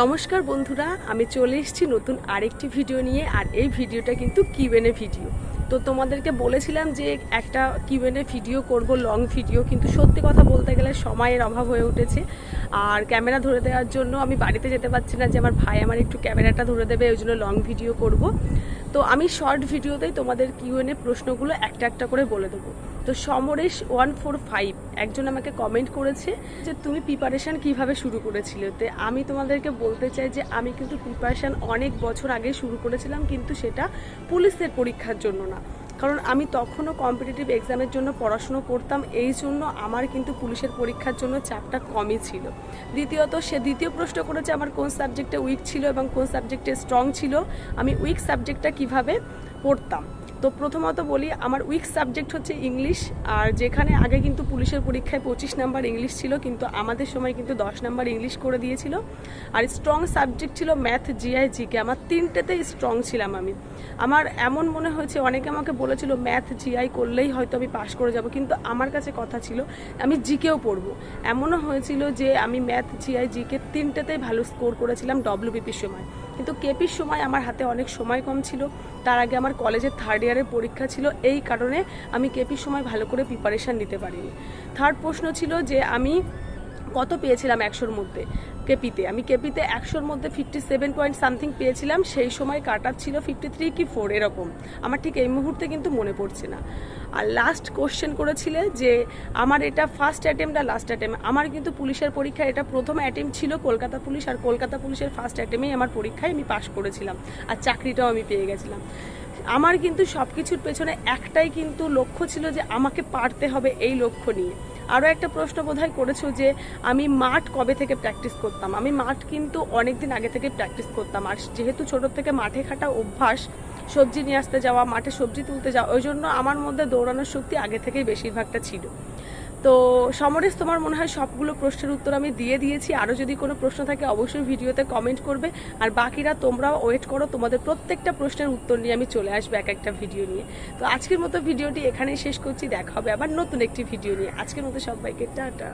নমস্কার বন্ধুরা, আমি চলে এসেছি নতুন আরেকটি ভিডিও নিয়ে। আর এই ভিডিওটা কিন্তু কিউএনএ ভিডিও। তো তোমাদেরকে বলেছিলাম যে একটা কিউএনএ ভিডিও করব, লং ভিডিও, কিন্তু সত্যি কথা বলতে গেলে সময়ের অভাব হয়ে উঠেছে। আর ক্যামেরা ধরে দেওয়ার জন্য আমি বাড়িতে যেতে পারছি না, যে আমার ভাই আমার একটু ক্যামেরাটা ধরে দেবে, ওই জন্য লং ভিডিও করব। তো আমি শর্ট ভিডিওতেই তোমাদের কিউএনএ প্রশ্নগুলো একটা একটা করে বলে দেবো। তো সমরেশ 145 একজন আমাকে কমেন্ট করেছে যে তুমি প্রিপারেশান কিভাবে শুরু করেছিলে। তো আমি তোমাদেরকে বলতে চাই যে আমি কিন্তু প্রিপারেশান অনেক বছর আগে শুরু করেছিলাম, কিন্তু সেটা পুলিশের পরীক্ষার জন্য না। কারণ আমি তখনও কম্পিটিটিভ এক্সামের জন্য পড়াশুনো করতাম, এই জন্য আমার কিন্তু পুলিশের পরীক্ষার জন্য চাপটা কমই ছিল। দ্বিতীয়ত সে দ্বিতীয় প্রশ্ন করেছে আমার কোন সাবজেক্টে উইক ছিল এবং কোন সাবজেক্টে স্ট্রং ছিল, আমি উইক সাবজেক্টটা কিভাবে পড়তাম। তো প্রথমত বলি, আমার উইক সাবজেক্ট হচ্ছে ইংলিশ। আর যেখানে আগে কিন্তু পুলিশের পরীক্ষায় 25 নাম্বার ইংলিশ ছিল, কিন্তু আমাদের সময় কিন্তু 10 নাম্বার ইংলিশ করে দিয়েছিল। আর স্ট্রং সাবজেক্ট ছিল ম্যাথ, জিআই, জিকে। আমার তিনটেতেই স্ট্রং ছিলাম আমি। আমার এমন মনে হয়েছে, অনেকে আমাকে বলেছিল ম্যাথ জিআই করলেই হয়তো আমি পাশ করে যাব, কিন্তু আমার কাছে কথা ছিল আমি জিকেও পড়বো। এমনও হয়েছিল যে আমি ম্যাথ, জিআই, জিকে তিনটেতেই ভালো স্কোর করেছিলাম ডব্লিউবিপির সময়। কিন্তু কেপির সময় আমার হাতে অনেক সময় কম ছিল, তার আগে আমার কলেজের থার্ড ইয়ারের পরীক্ষা ছিল, এই কারণে আমি কেপির সময় ভালো করে প্রিপারেশান নিতে পারিনি। থার্ড প্রশ্ন ছিল যে আমি কত পেয়েছিলাম 100-র মধ্যে কেপিতে। আমি কেপিতে 100-র মধ্যে 57 পয়েন্ট সামথিং পেয়েছিলাম, সেই সময় কাট অফ ছিল 53 কি 4 এরকম। আমার ঠিক এই মুহূর্তে কিন্তু মনে পড়ছে না। আর লাস্ট কোশ্চেন করেছিলে যে আমার এটা ফার্স্ট অ্যাটেম্প না লাস্ট অ্যাটেম্প। আমার কিন্তু পুলিশের পরীক্ষা এটা প্রথম অ্যাটেম্প ছিল কলকাতা পুলিশ, আর কলকাতা পুলিশের ফার্স্ট অ্যাটেম্পেই আমার পরীক্ষায় আমি পাশ করেছিলাম, আর চাকরিটাও আমি পেয়ে গেছিলাম। আমার কিন্তু সব কিছুর পেছনে একটাই কিন্তু লক্ষ্য ছিল, যে আমাকে পারতে হবে, এই লক্ষ্য নিয়ে। আরও একটা প্রশ্ন বোধহয় করেছো যে আমি মাঠ কবে থেকে প্র্যাকটিস করতাম। আমি মাঠ কিন্তু অনেক দিন আগে থেকে প্র্যাকটিস করতাম, আর যেহেতু ছোটোর থেকে মাঠে খাটা অভ্যাস, সবজি নিয়ে আসতে যাওয়া, মাঠে সবজি তুলতে যাওয়া, ওই জন্য আমার মধ্যে দৌড়ানোর শক্তি আগে থেকেই বেশিরভাগটা ছিল। তো সমরেশ, তোমার মনে হয় সবগুলো প্রশ্নের উত্তর আমি দিয়ে দিয়েছি। আরও যদি কোনো প্রশ্ন থাকে অবশ্যই ভিডিওতে কমেন্ট করবে, আর বাকিরা তোমরাও ওয়েট করো, তোমাদের প্রত্যেকটা প্রশ্নের উত্তর নিয়ে আমি চলে আসবো এক একটা ভিডিও নিয়ে। তো আজকের মতো ভিডিওটি এখানেই শেষ করছি, দেখা হবে আবার নতুন একটি ভিডিও নিয়ে। আজকের মতো সবাইকে টাটা।